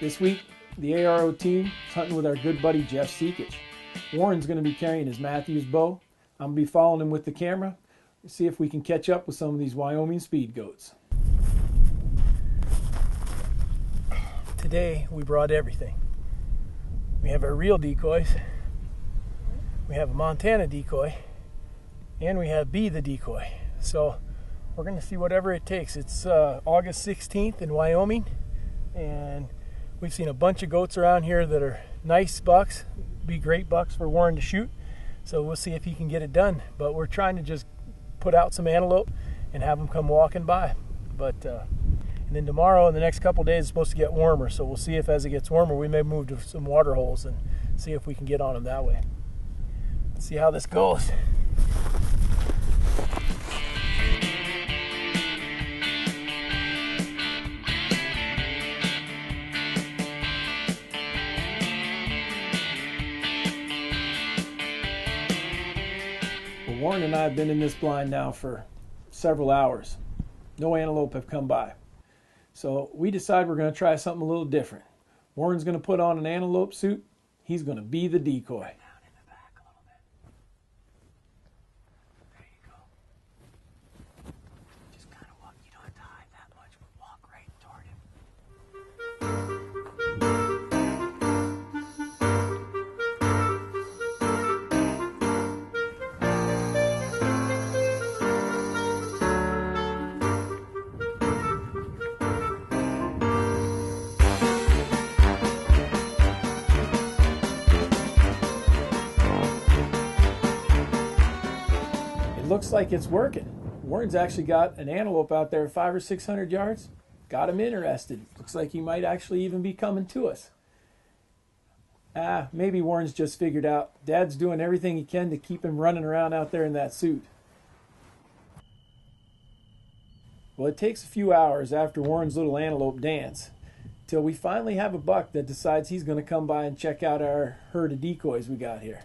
This week, the ARO team is hunting with our good buddy Jeff Seekich. Warren's going to be carrying his Matthews bow. I'm going to be following him with the camera to see if we can catch up with some of these Wyoming speed goats. Today we brought everything. We have our real decoys, we have a Montana decoy, and we have B the decoy. So we're going to see whatever it takes. It's August 16th in Wyoming, and we've seen a bunch of goats around here that are nice bucks, be great bucks for Warren to shoot. So we'll see if he can get it done. But we're trying to just put out some antelope and have them come walking by. And then tomorrow and the next couple days it's supposed to get warmer. So we'll see if as it gets warmer we may move to some water holes and see if we can get on them that way. Let's see how this goes. Warren and I have been in this blind now for several hours. No antelope have come by. So we decide we're going to try something a little different. Warren's going to put on an antelope suit. He's going to be the decoy. Looks like it's working. Warren's actually got an antelope out there 500 or 600 yards. Got him interested. Looks like he might actually even be coming to us. Maybe Warren's just figured out Dad's doing everything he can to keep him running around out there in that suit. Well, it takes a few hours after Warren's little antelope dance till we finally have a buck that decides he's going to come by and check out our herd of decoys we got here.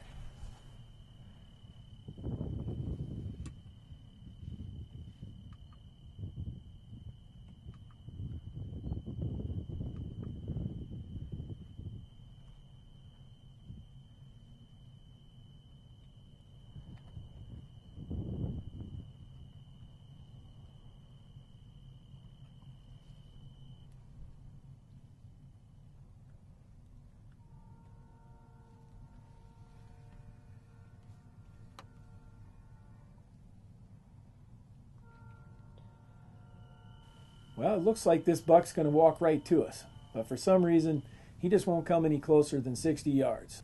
Well, it looks like this buck's going to walk right to us, but for some reason, he just won't come any closer than 60 yards.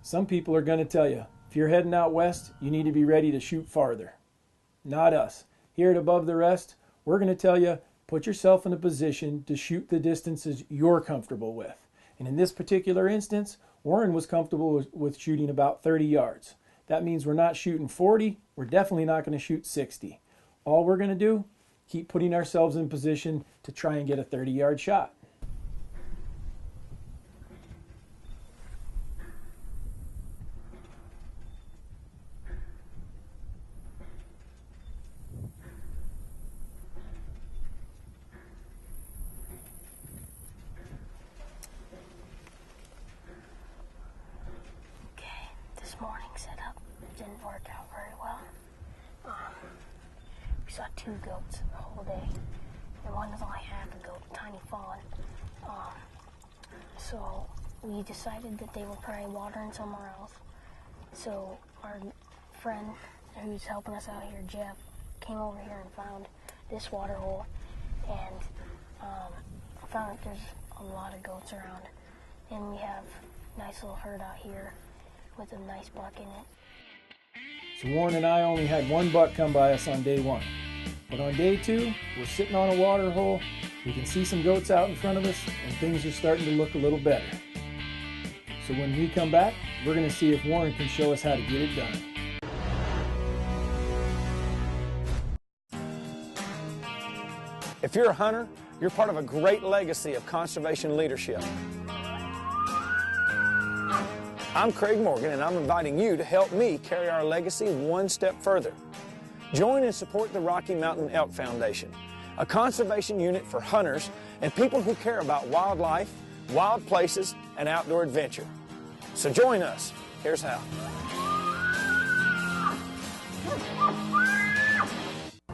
Some people are going to tell you, if you're heading out west, you need to be ready to shoot farther. Not us. Here at Above the Rest, we're going to tell you, put yourself in a position to shoot the distances you're comfortable with. And in this particular instance, Warren was comfortable with shooting about 30 yards. That means we're not shooting 40, we're definitely not going to shoot 60. All we're going to do, keep putting ourselves in position to try and get a 30-yard shot. Okay, this morning's setup didn't work out very well. We saw 2 goats the whole day, and one was only half a goat, a tiny fawn. So we decided that they were probably watering somewhere else. So our friend who's helping us out here, Jeff, came over here and found this water hole, and found that there's a lot of goats around, and we have a nice little herd out here with a nice buck in it. So Warren and I only had 1 buck come by us on day 1. But on day 2, we're sitting on a water hole, we can see some goats out in front of us, and things are starting to look a little better. So when we come back, we're going to see if Warren can show us how to get it done. If you're a hunter, you're part of a great legacy of conservation leadership. I'm Craig Morgan, and I'm inviting you to help me carry our legacy one step further. Join and support the Rocky Mountain Elk Foundation, a conservation unit for hunters and people who care about wildlife, wild places, and outdoor adventure. So join us. Here's how.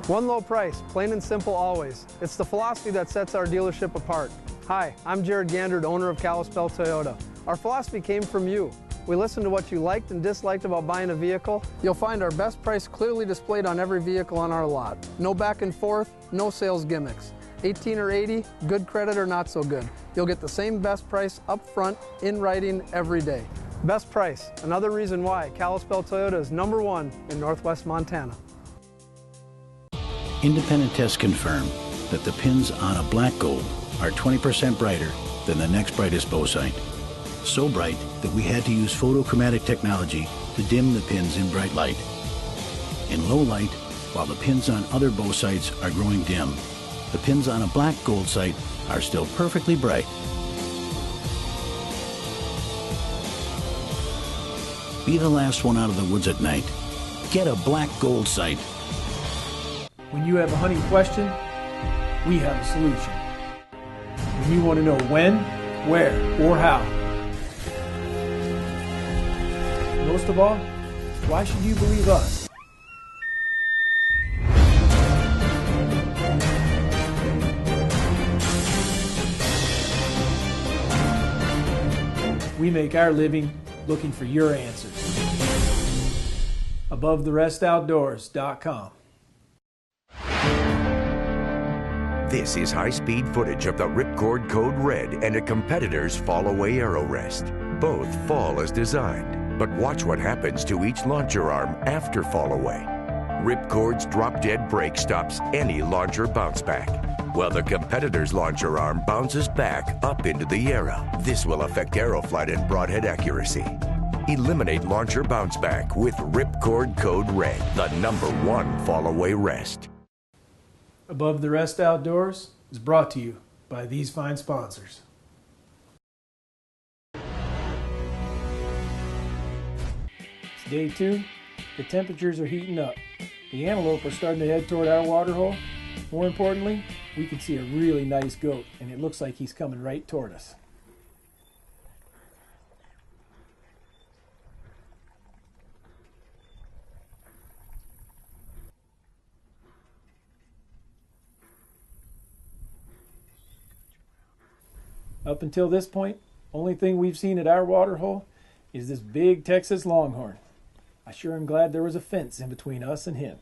One low price, plain and simple always. It's the philosophy that sets our dealership apart. Hi, I'm Jared Gandard, owner of Kalispell Toyota. Our philosophy came from you. We listened to what you liked and disliked about buying a vehicle. You'll find our best price clearly displayed on every vehicle on our lot. No back and forth, no sales gimmicks. 18 or 80, good credit or not so good. You'll get the same best price up front, in writing, every day. Best price, another reason why Kalispell Toyota is #1 in Northwest Montana. Independent tests confirm that the pins on a black gold are 20% brighter than the next brightest bow sight. So bright that we had to use photochromatic technology to dim the pins in bright light. In low light, while the pins on other bow sights are growing dim, the pins on a black gold sight are still perfectly bright. Be the last one out of the woods at night. Get a black gold sight. When you have a hunting question, we have a solution. When you want to know when, where, or how. Most of all, why should you believe us? We make our living looking for your answers. AboveTheRestOutdoors.com. This is high-speed footage of the Ripcord Code Red and a competitor's fall-away arrow rest. Both fall as designed, but watch what happens to each launcher arm after fall-away. Ripcord's drop-dead brake stops any launcher bounce back, while the competitor's launcher arm bounces back up into the arrow. This will affect arrow flight and broadhead accuracy. Eliminate launcher bounce back with Ripcord Code Red, the #1 fall-away rest. Above the Rest Outdoors is brought to you by these fine sponsors. It's day 2. The temperatures are heating up. The antelope are starting to head toward our waterhole. More importantly, we can see a really nice goat, and it looks like he's coming right toward us. Up until this point, only thing we've seen at our waterhole is this big Texas longhorn. I sure am glad there was a fence in between us and him.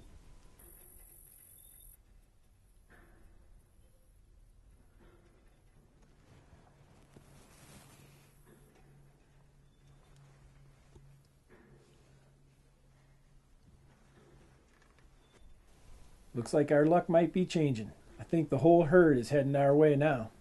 Looks like our luck might be changing. I think the whole herd is heading our way now.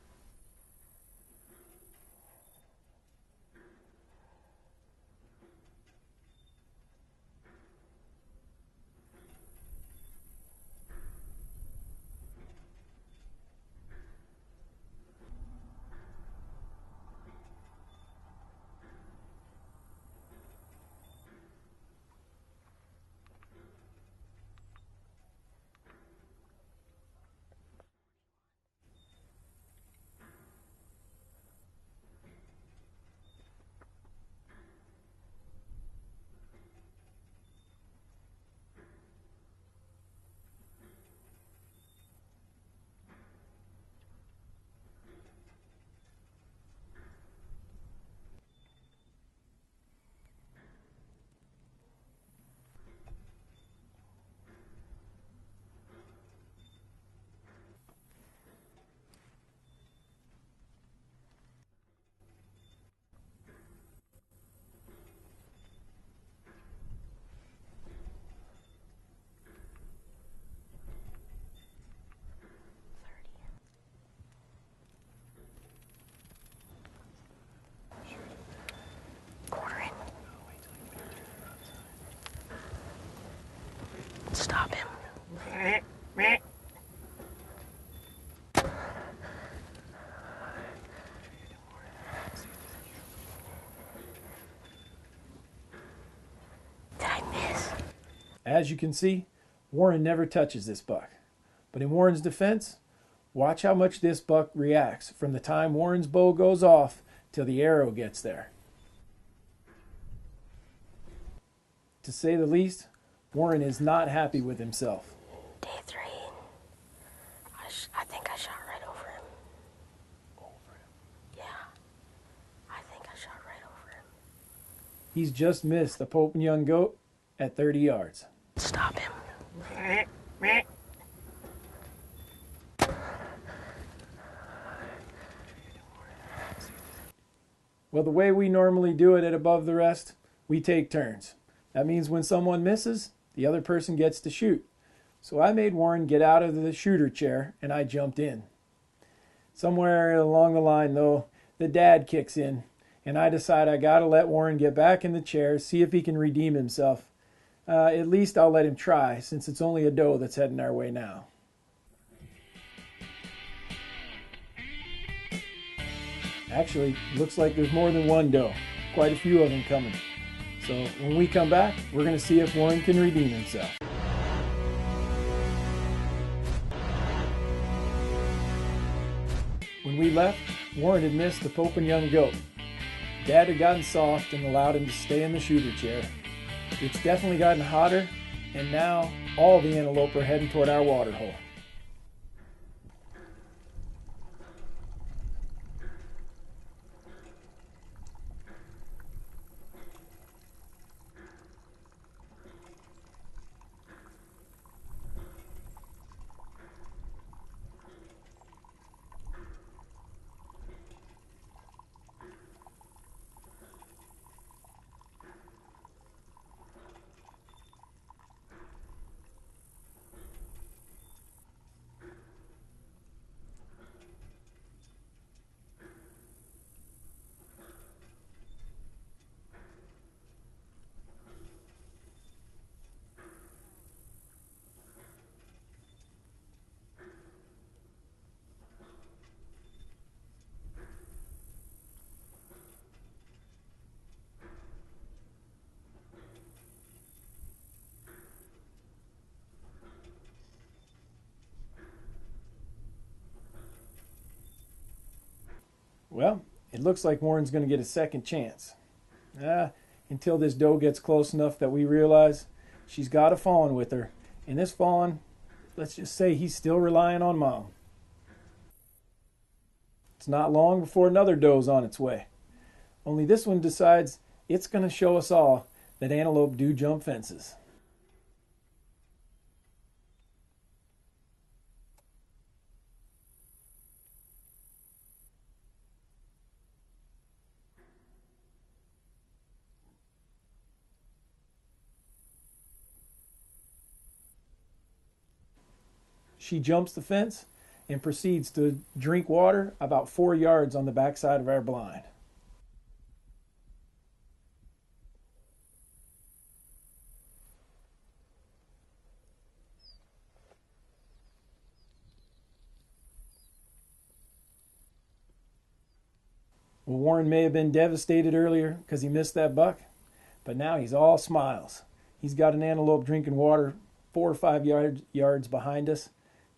Stop him. Did I miss? As you can see, Warren never touches this buck. But in Warren's defense, Watch how much this buck reacts from the time Warren's bow goes off till the arrow gets there. To say the least, Warren is not happy with himself. Day 3. I think I shot right over him. Over him. Yeah. I think I shot right over him. He's just missed the Pope and Young goat at 30 yards. Stop him. Well, the way we normally do it at Above the Rest, we take turns. That means when someone misses, the other person gets to shoot. So I made Warren get out of the shooter chair and I jumped in. Somewhere along the line, though, the dad kicks in and I decide I gotta let Warren get back in the chair, see if he can redeem himself. At least I'll let him try, since it's only a doe that's heading our way now. Actually, looks like there's more than one doe. Quite a few of them coming. So when we come back, we're going to see if Warren can redeem himself. When we left, Warren had missed the Pope and Young goat. Dad had gotten soft and allowed him to stay in the shooter chair. It's definitely gotten hotter, and now all the antelope are heading toward our water hole. Well, it looks like Warren's going to get a second chance. Until this doe gets close enough that we realize she's got a fawn with her. And this fawn, let's just say he's still relying on Mom. It's not long before another doe's on its way. Only this one decides it's going to show us all that antelope do jump fences. She jumps the fence and proceeds to drink water about 4 yards on the backside of our blind. Well, Warren may have been devastated earlier because he missed that buck, but now he's all smiles. He's got an antelope drinking water 4 or 5 yards behind us.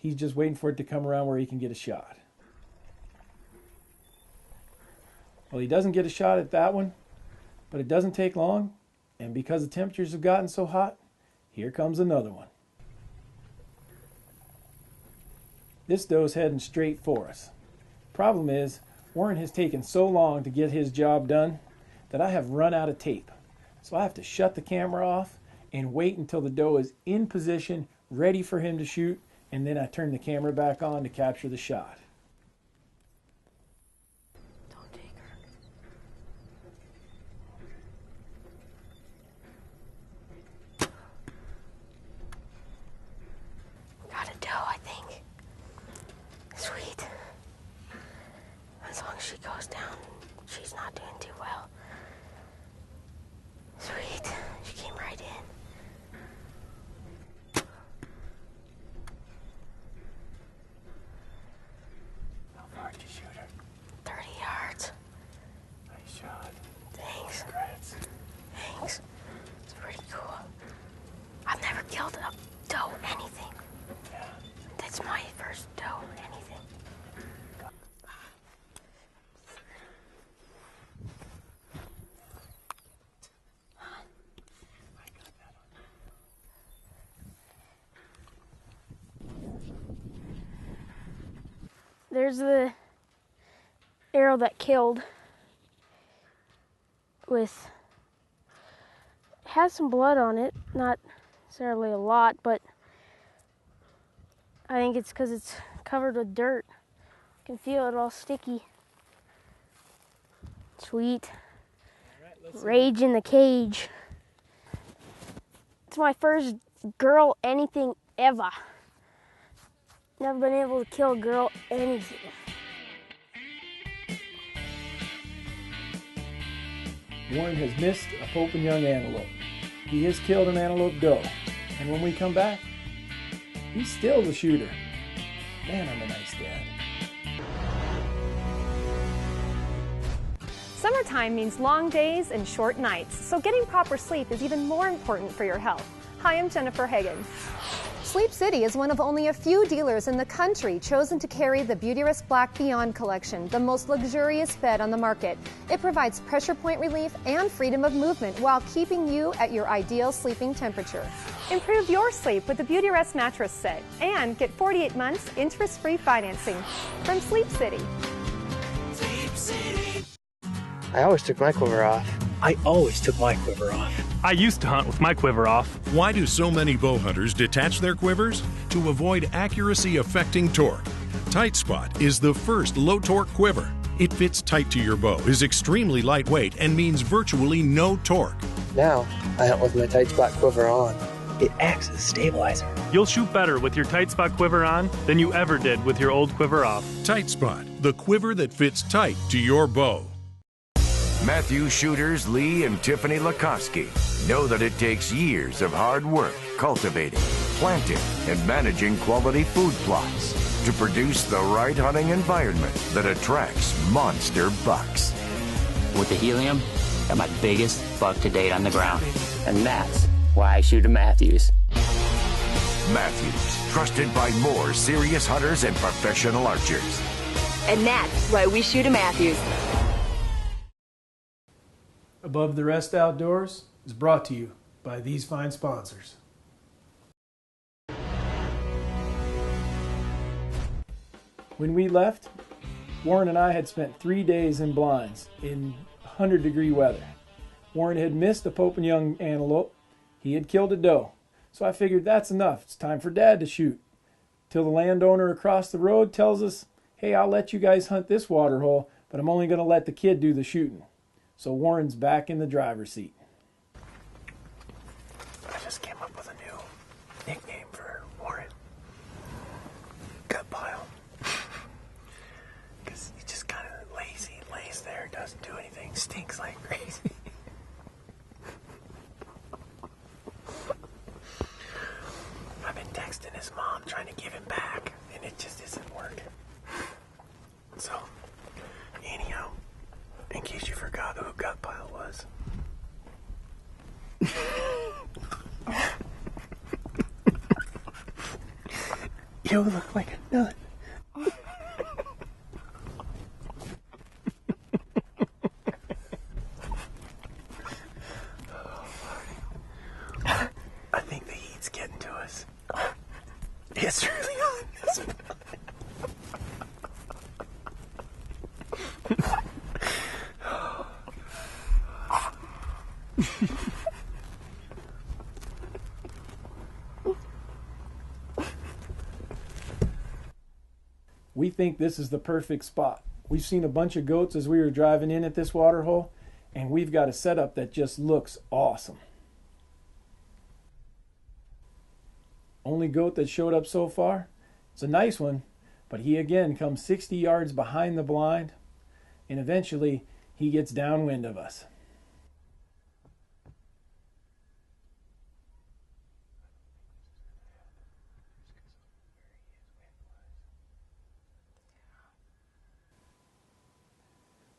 He's just waiting for it to come around where he can get a shot. Well, he doesn't get a shot at that one, but it doesn't take long, and because the temperatures have gotten so hot, here comes another one. This doe's heading straight for us. Problem is, Warren has taken so long to get his job done that I have run out of tape. So I have to shut the camera off and wait until the doe is in position, ready for him to shoot, and then I turn the camera back on to capture the shot. Don't take her. Got a doe, I think. Sweet. As long as she goes down, she's not doing too well. Sweet. She came right in. There's the arrow that killed. Has some blood on it, not necessarily a lot, but I think it's because it's covered with dirt. You can feel it all sticky. Sweet. Rage in the cage. It's my first girl anything ever. Never been able to kill a girl anything. Warren has missed a Pope and Young antelope. He has killed an antelope doe. And when we come back, he's still the shooter. Man, I'm a nice dad. Summertime means long days and short nights, so getting proper sleep is even more important for your health. Hi, I'm Jennifer Hagen. Sleep City is one of only a few dealers in the country chosen to carry the Beautyrest Black Beyond collection, the most luxurious bed on the market. It provides pressure point relief and freedom of movement while keeping you at your ideal sleeping temperature. Improve your sleep with the Beautyrest mattress set and get 48 months interest-free financing from Sleep City. Sleep City. I always took my quiver off. I always took my quiver off. I used to hunt with my quiver off. Why do so many bow hunters detach their quivers? To avoid accuracy affecting torque. Tight Spot is the first low torque quiver. It fits tight to your bow, is extremely lightweight, and means virtually no torque. Now, I hunt with my Tight Spot quiver on. It acts as a stabilizer. You'll shoot better with your Tight Spot quiver on than you ever did with your old quiver off. Tight Spot, the quiver that fits tight to your bow. Matthew shooters Lee and Tiffany Lakoski know that it takes years of hard work cultivating, planting, and managing quality food plots to produce the right hunting environment that attracts monster bucks. With the helium, got my biggest buck to date on the ground, and that's why I shoot a Matthews. Matthews, trusted by more serious hunters and professional archers. And that's why we shoot a Matthews. Above the Rest Outdoors is brought to you by these fine sponsors. When we left, Warren and I had spent 3 days in blinds in 100-degree weather. Warren had missed a Pope and Young antelope. He had killed a doe. So I figured that's enough. It's time for Dad to shoot. Till the landowner across the road tells us, hey, I'll let you guys hunt this water hole, but I'm only going to let the kid do the shooting. So Warren's back in the driver's seat. I just came up with a new nickname for Warren. Gut pile. Because he's just kind of lazy, lays there, doesn't do anything, stinks like crazy. I've been texting his mom trying to give him back, and it just isn't working. So, anyhow, in case you forgot who Gut Pile was. You look like a nut. I think the heat's getting to us. It's really hot, isn't it? We think this is the perfect spot. We've seen a bunch of goats as we were driving in at this water hole, and we've got a setup that just looks awesome. Only goat that showed up so far. It's a nice one, but he again comes 60 yards behind the blind, and eventually he gets downwind of us.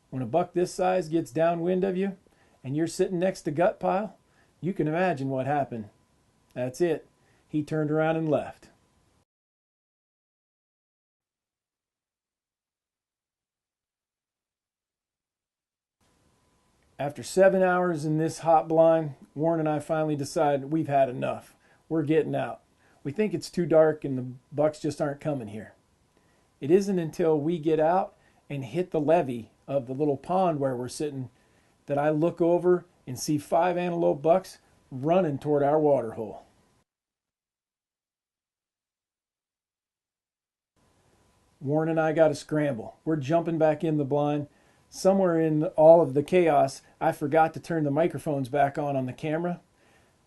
When a buck this size gets downwind of you and you're sitting next to Gut Pile, you can imagine what happened. That's it. He turned around and left. After 7 hours in this hot blind, Warren and I finally decided we've had enough. We're getting out. We think it's too dark and the bucks just aren't coming here. It isn't until we get out and hit the levee of the little pond where we're sitting that I look over and see 5 antelope bucks running toward our water hole. Warren and I got to scramble. We're jumping back in the blind. Somewhere in all of the chaos, I forgot to turn the microphones back on the camera.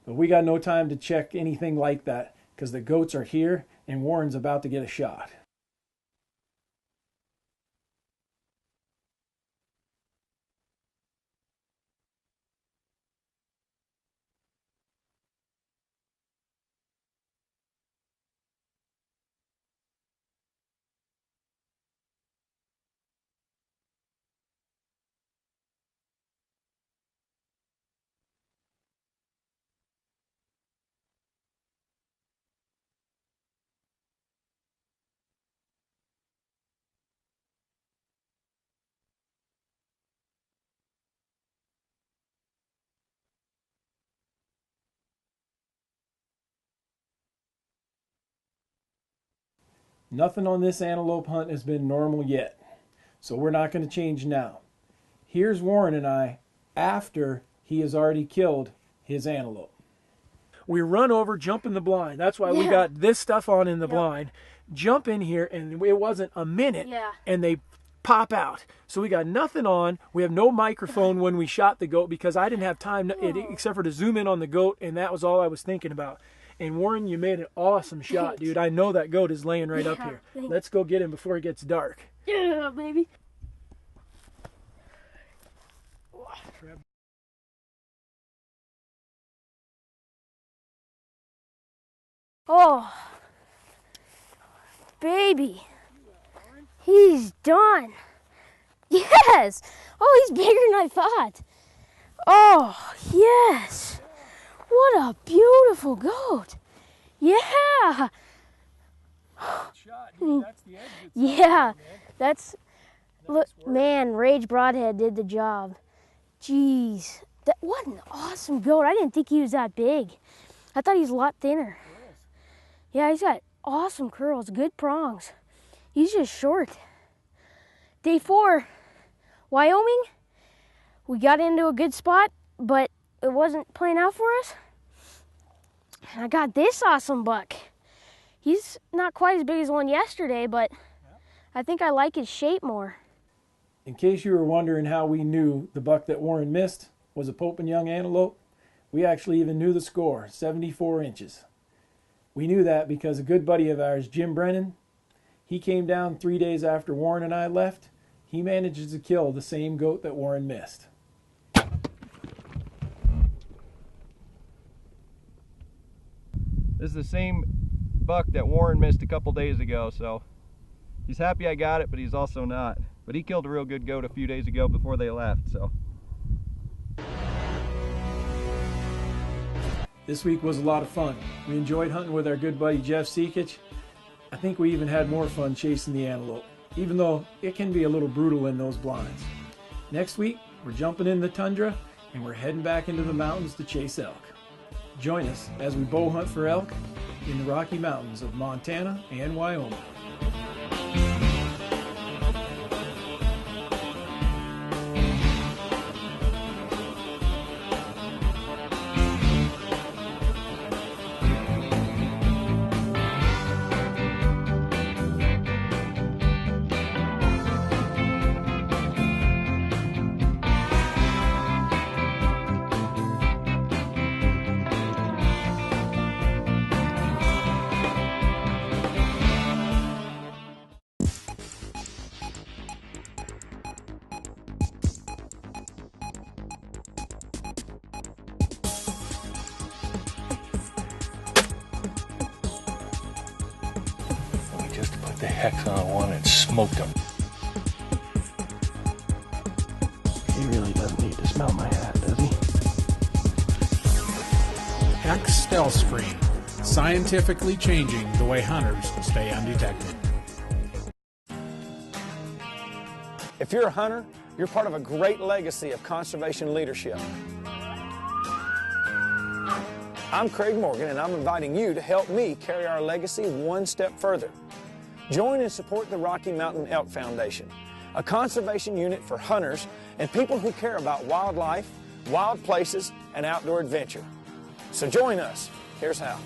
But we got no time to check anything like that because the goats are here and Warren's about to get a shot. Nothing on this antelope hunt has been normal yet, so we're not going to change now. Here's Warren and I after he has already killed his antelope. We run over, jump in the blind. That's why we got this stuff on in the blind. Jump in here, and it wasn't a minute, and they pop out. So we got nothing on. We have no microphone when we shot the goat because I didn't have time except for to zoom in on the goat, and that was all I was thinking about. And Warren, you made an awesome shot, dude. I know that goat is laying right up here. Let's go get him before it gets dark. Yeah, baby. Oh, baby. He's done. Yes. Oh, he's bigger than I thought. Oh, yes. What a beautiful goat. Yeah. Yeah, that's, look, man, Rage Broadhead did the job. Jeez, what an awesome goat. I didn't think he was that big. I thought he was a lot thinner. Yeah, he's got awesome curls, good prongs. He's just short. Day 4, Wyoming. We got into a good spot, but it wasn't playing out for us. I got this awesome buck. He's not quite as big as the one yesterday, but I think I like his shape more. In case you were wondering how we knew the buck that Warren missed was a Pope and Young antelope, we actually even knew the score, 74 inches. We knew that because a good buddy of ours, Jim Brennan, he came down 3 days after Warren and I left. He manages to kill the same goat that Warren missed. This is the same buck that Warren missed a couple days ago, so he's happy I got it, but he's also not. But he killed a real good goat a few days ago before they left, so. This week was a lot of fun. We enjoyed hunting with our good buddy Jeff Seekich. I think we even had more fun chasing the antelope, even though it can be a little brutal in those blinds. Next week, we're jumping in the tundra and we're heading back into the mountains to chase elk. Join us as we bow hunt for elk in the Rocky Mountains of Montana and Wyoming. The hex on one and smoked him. He really doesn't need to smell my hat, does he? Hex Stealth Screen, scientifically changing the way hunters stay undetected. If you're a hunter, you're part of a great legacy of conservation leadership. I'm Craig Morgan, and I'm inviting you to help me carry our legacy one step further. Join and support the Rocky Mountain Elk Foundation, a conservation unit for hunters and people who care about wildlife, wild places, and outdoor adventure. So join us. Here's how.